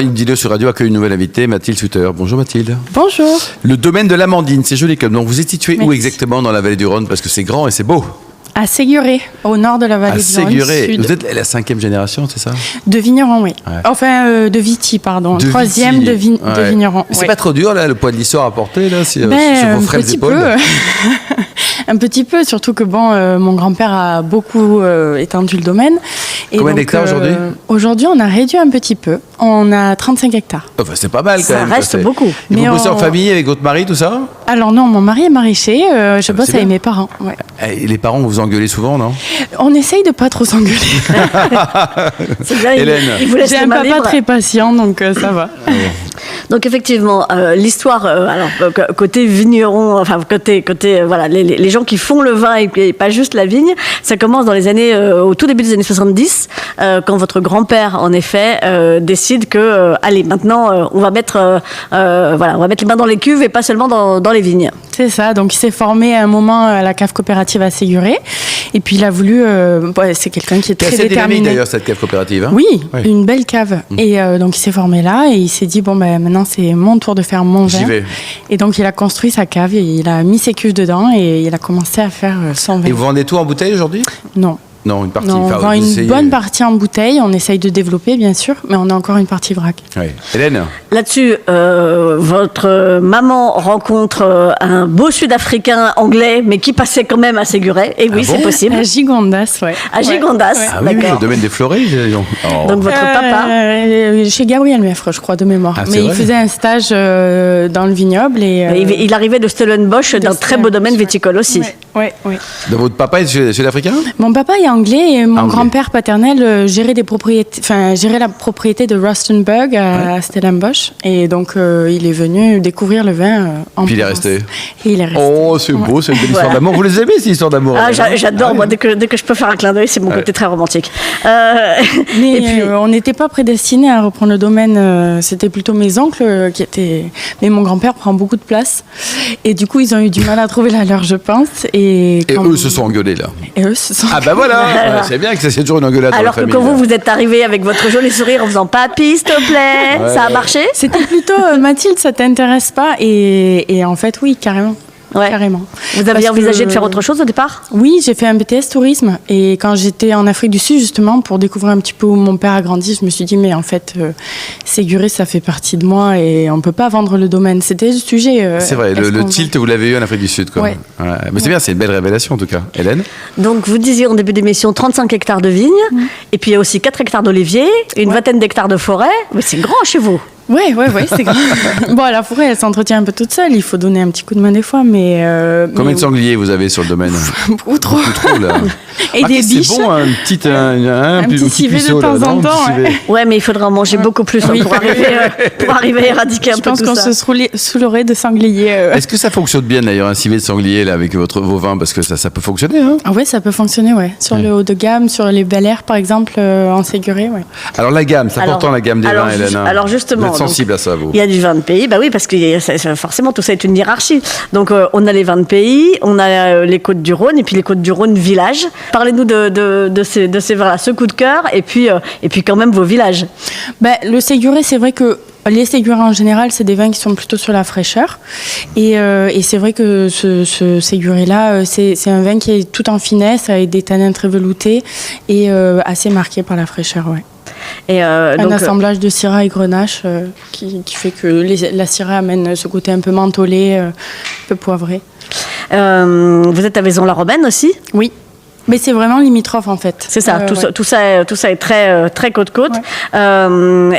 Idylio sur Radio accueille une nouvelle invitée, Mathilde Sutter. Bonjour Mathilde. Bonjour. Le domaine de l'Amandine, c'est joli comme nom. Vous êtes situé où Merci. exactement dans la vallée du Rhône? Parce que c'est grand et c'est beau. À Séguré, au nord de la vallée du Rhône. Séguré. Sud. Vous êtes la 5e génération, c'est ça? De vigneron, oui. Ouais. Enfin, de Viti, pardon. De 3e Viti. de vigneron. C'est ouais. pas trop dur, là, le poids de l'histoire à porter, là, sur Ben, vos frêles épaules? Un petit peu, surtout que mon grand-père a beaucoup étendu le domaine. Et Combien donc, d'hectares aujourd'hui? Aujourd'hui, on a réduit un petit peu. On a 35 hectares. Enfin, c'est pas mal quand Ça même. reste c'est- beaucoup. Et Mais vous bossez en on- famille avec votre mari, tout ça? Alors non, mon mari est maraîcher. Je bosse c'est avec bien. mes parents. Ouais. Et les parents vous engueulez souvent, non? On essaye de pas trop s'engueuler. C'est bien, Hélène. il vous laisse J'ai les un mains papa libres. très patient, donc ça va. Donc effectivement, l'histoire, côté vigneron, enfin côté voilà, les gens qui font le vin et pas juste la vigne, ça commence dans les années, au tout début des années 70, quand votre grand-père, en effet, décide que, allez, maintenant, on va mettre les mains dans les cuves et pas seulement dans les vignes. C'est ça, donc il s'est formé à un moment à la cave coopérative à Séguré. Et puis il a voulu. C'est quelqu'un qui est C'est très assez dynamique déterminé. d'ailleurs, cette cave coopérative. Hein? Oui, Oui. une belle cave. Et donc il s'est formé là et il s'est dit bon, ben maintenant c'est mon tour de faire mon vin. J'y vais. Et donc il a construit sa cave, et il a mis ses cuves dedans et il a commencé à faire son vin. Et vous vendez tout en bouteille aujourd'hui? Non. Non, une partie. Non, on Enfin, vend vous une essayez- bonne partie en bouteille, on essaye de développer bien sûr, mais on a encore une partie vrac. Ouais. Hélène? Là-dessus, votre maman rencontre un beau Sud-Africain anglais, mais qui passait quand même à Séguré. Et oui, Ah bon c'est possible. À Gigondas, ouais. À Gigondas, Ouais. Ah oui, oui, d'accord. le domaine des florets. Oh. Donc votre papa. Chez Gabriel Meffre, je crois, de mémoire. Ah, c'est mais il vrai faisait un stage dans le vignoble. Et, Il arrivait de Stellenbosch, d'un très beau domaine viticole aussi. Ouais. Donc, votre papa est sud-africain? Mon papa est anglais et mon Anglais. grand-père paternel gérait gérait la propriété de Rustenburg à Stellenbosch. Et donc, il est venu découvrir le vin en Puis il est Provence. resté. Et il est resté. Oh, c'est beau, c'est une belle histoire Voilà. d'amour. Vous les aimez, ces histoires d'amour? Ah, Hélène, hein? j'adore, Ah, moi, oui. dès que je peux faire un clin d'œil, c'est mon côté très romantique. Mais et puis, on n'était pas prédestinés à reprendre le domaine. C'était plutôt mes oncles qui étaient. Mais mon grand-père prend beaucoup de place. Et du coup, ils ont eu du mal à trouver la leur, je pense. Et Eux se sont engueulés, là. Et eux se sont. Ah, bah voilà! Ouais, c'est bien que c'est toujours une engueulade dans la alors que famille. quand là. vous êtes arrivé avec votre joli sourire en faisant papy, s'il te plaît, Ouais, ça a ouais. marché? C'était plutôt Mathilde, ça t'intéresse pas et en fait, oui, carrément. Ouais. Carrément. Vous aviez Parce envisagé que- de faire autre chose au départ? Oui, j'ai fait un BTS tourisme et quand j'étais en Afrique du Sud justement pour découvrir un petit peu où mon père a grandi, je me suis dit mais en fait Séguré ça fait partie de moi et on peut pas vendre le domaine. C'était le sujet. C'est vrai, est-ce le qu'on tilt, vous l'avez eu en Afrique du Sud, quoi. Ouais. Mais c'est bien, c'est une belle révélation, en tout cas. Hélène? Donc, vous disiez en début d'émission 35 hectares de vignes, et puis il y a aussi 4 hectares d'oliviers, une vingtaine d'hectares de forêt. Mais c'est grand chez vous. Ouais, c'est grand. Bon, la forêt, elle s'entretient un peu toute seule. Il faut donner un petit coup de main des fois, mais. Combien de sangliers vous avez sur le domaine? Beaucoup trop. Beaucoup trop, là. Et Remarquez, des biches. C'est bon, un petit petit civet de temps en temps, ouais. Ouais, mais il faudra en manger beaucoup plus Oui. pour arriver à éradiquer un Je peu pense tout qu'on ça. se saoulerait de sangliers. Est-ce que ça fonctionne bien, d'ailleurs, un civet de sanglier, là, avec vos vins? Parce que ça peut fonctionner, hein? Ah ouais, ça peut fonctionner, ouais. Sur le haut de gamme, sur les Bel Air, par exemple, en Séguré, ouais. Alors, la gamme, c'est Alors- important, la gamme des alors vins, ju- Hélène. hein. alors justement, Vous êtes sensible à ça, vous? Il y a du vin de pays, bah oui, parce que forcément tout ça est une hiérarchie. Donc on a les vins de pays, on a les Côtes du Rhône et puis les Côtes du Rhône village. Parlez-nous de ces vins-là, ce coup de cœur et puis quand même vos villages. Ben, le Séguré, c'est vrai que les Ségurés en général, c'est des vins qui sont plutôt sur la fraîcheur. Et c'est vrai que ce Séguré-là, c'est un vin qui est tout en finesse, avec des tanins très veloutés et assez marqué par la fraîcheur, ouais. Et Un donc, assemblage de Syrah et Grenache qui fait que la Syrah amène ce côté un peu mentholé, un peu poivré. vous êtes à Vaison-la-Romaine aussi? Oui. Mais c'est vraiment limitrophe en fait. C'est ça, Ouais. tout ça est très côte-côte. Ouais.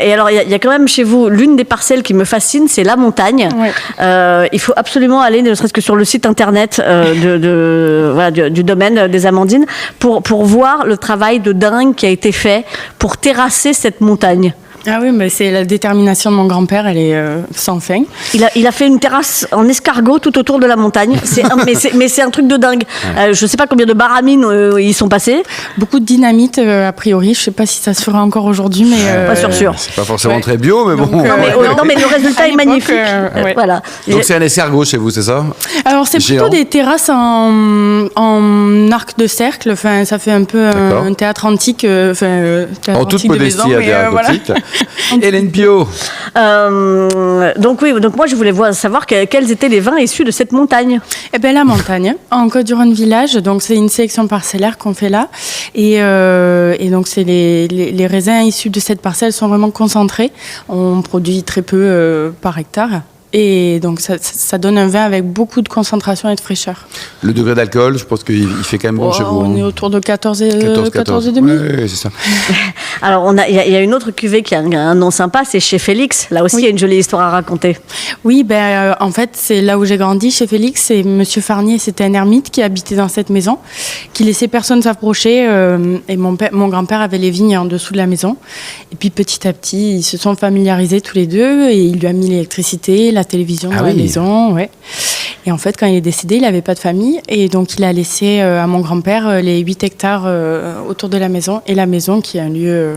Et alors, il y a quand même chez vous l'une des parcelles qui me fascine, c'est la montagne. Ouais. Il faut absolument aller, ne serait-ce que sur le site internet du domaine des Amandines, pour voir le travail de dingue qui a été fait pour terrasser cette montagne. Ah oui, mais c'est la détermination de mon grand-père, elle est sans fin. Il a fait une terrasse en escargot tout autour de la montagne. Mais c'est un truc de dingue. Je sais pas combien de baramines ils sont passés. Beaucoup de dynamite, a priori. Je sais pas si ça se fera encore aujourd'hui, mais... Pas sûr. C'est pas forcément Ouais. très bio, mais Donc, bon. Non, mais le résultat À est l'époque, magnifique. ouais. Voilà. Donc c'est un escargot chez vous, c'est ça? Alors, c'est Géant. plutôt des terrasses en arc de cercle. Enfin, ça fait un peu D'accord. un théâtre antique. Théâtre En toute antique de modestie maison, à mais, dire voilà. gothique. Hélène Pio. Donc moi je voulais savoir quels étaient les vins issus de cette montagne. Eh bien, la montagne, en Côte-du-Rhône Village. Donc, c'est une sélection parcellaire qu'on fait là. Et donc, c'est les raisins issus de cette parcelle sont vraiment concentrés. On produit très peu par hectare. Et donc, ça donne un vin avec beaucoup de concentration et de fraîcheur. Le degré d'alcool, je pense qu'il fait quand même bon chez vous. On est autour de 14 et 14 demi. Oui, c'est ça. Alors, il y a une autre cuvée qui a un nom sympa, c'est chez Félix. Là aussi, il y a une jolie histoire à raconter. Oui, en fait, c'est là où j'ai grandi, chez Félix. C'est Monsieur Farnier, c'était un ermite qui habitait dans cette maison, qui laissait personne s'approcher. Et mon grand-père avait les vignes en dessous de la maison. Et puis, petit à petit, ils se sont familiarisés tous les deux. Et il lui a mis l'électricité, la télévision dans la maison. Ouais. Et en fait, quand il est décédé, il n'avait pas de famille. Et donc, il a laissé à mon grand-père les 8 hectares autour de la maison. Et la maison qui est un lieu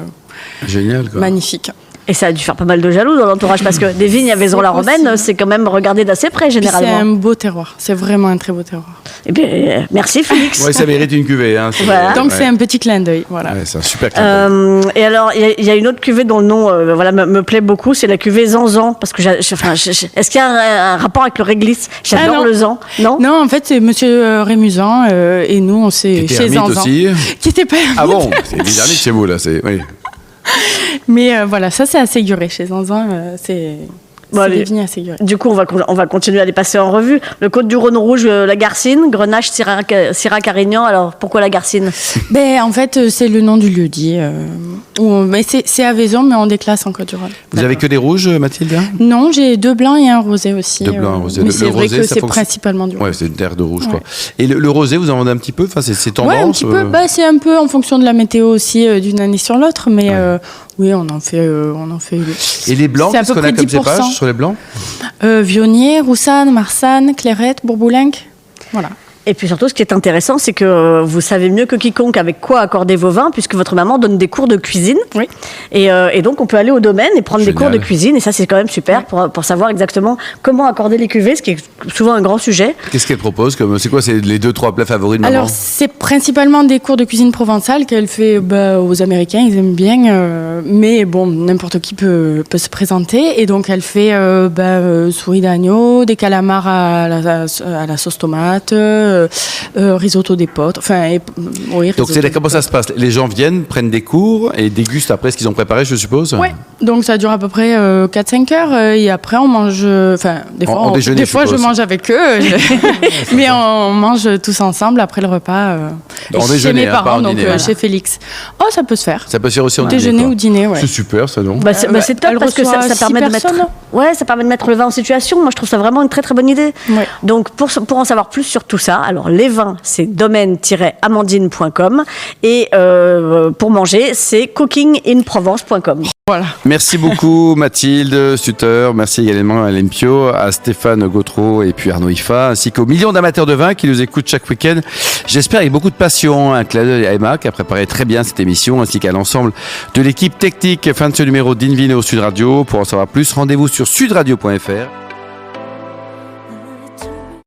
génial, quoi. Magnifique. Et ça a dû faire pas mal de jaloux dans l'entourage, parce que des vignes à Vaison-la-Romaine, c'est quand même regardé d'assez près, généralement. C'est un beau terroir. C'est vraiment un très beau terroir. Eh bien, merci Félix. Oui, ça mérite une cuvée. Hein, voilà. Donc, c'est un petit clin d'œil. Voilà. Ouais, c'est un super clin d'œil. Et alors, il y a une autre cuvée dont le nom me plaît beaucoup, c'est la cuvée Zanzan. Parce que est-ce qu'il y a un rapport avec le réglisse? J'adore le Zan. Non, en fait, c'est Monsieur Rémusant et nous, on s'est chez Zanzan. Aussi. Qui était pas ermite. Ah bon, c'est des ermites chez vous, là. Oui. Mais voilà, ça c'est à Séguret. Chez Zanzan, c'est des vignes à Séguret. Du coup, on va continuer à les passer en revue. Le Côte-du-Rhône rouge, la Garcine, Grenache, Syrah-Carignan. Alors, pourquoi la Garcine? En fait, c'est le nom du lieu-dit. Mais c'est à Vaison, mais on déclasse en Côte-du-Rhône. Vous avez que des rouges, Mathilde? Non, j'ai 2 blancs et un rosé aussi. 2 blancs et un rosé. Mais c'est vrai que c'est principalement du rouge. Ouais, c'est une terre de rouge, quoi. Et le rosé, vous en vendez un petit peu? Enfin, c'est tendance? Ouais, un petit peu. C'est un peu en fonction de la météo aussi, d'une année sur l'autre. Mais oui, on en fait. Et les blancs, qu'est-ce qu'on a comme 10%. cépage sur les blancs? Vionnier, Roussanne, Marsanne, Clairette, Bourboulenc. Voilà. Et puis surtout, ce qui est intéressant, c'est que vous savez mieux que quiconque avec quoi accorder vos vins, puisque votre maman donne des cours de cuisine. Oui. Et donc, on peut aller au domaine et prendre des cours de cuisine. Et ça, c'est quand même super pour savoir exactement comment accorder les cuvées, ce qui est souvent un grand sujet. Qu'est-ce qu'elle propose? C'est quoi les 2-3 plats favoris de maman? Alors, c'est principalement des cours de cuisine provençale qu'elle fait aux Américains. Ils aiment bien. Mais bon, n'importe qui peut se présenter. Et donc, elle fait souris d'agneau, des calamars à la sauce tomate, risotto des potes. Donc, comment ça se passe? Les gens viennent, prennent des cours et dégustent après ce qu'ils ont préparé, je suppose? Oui. Donc, ça dure à peu près 4-5 heures. Et après, on mange... des fois, je mange avec eux. Mais on mange tous ensemble après le repas. Chez mes parents, donc chez Félix. Oh, ça peut se faire. Ça peut se faire aussi en déjeuner ou dîner, ouais. C'est super, ça, non? C'est top parce que ça permet de mettre... ça permet de mettre le vin en situation. Moi, je trouve ça vraiment une très, très bonne idée. Ouais. Donc, pour en savoir plus sur tout ça, alors, les vins, c'est domaine-amandine.com et pour manger, c'est cookinginprovence.com. Voilà. Merci beaucoup Mathilde Sutter, merci également à Hélène Pio, à Stéphane Gautreau et puis Arnaud Iffa, ainsi qu'aux millions d'amateurs de vin qui nous écoutent chaque week-end. J'espère avec beaucoup de passion. Un clin d'œil à Emma qui a préparé très bien cette émission, ainsi qu'à l'ensemble de l'équipe technique. Fin de ce numéro d'Invino Sud Radio. Pour en savoir plus, rendez-vous sur sudradio.fr.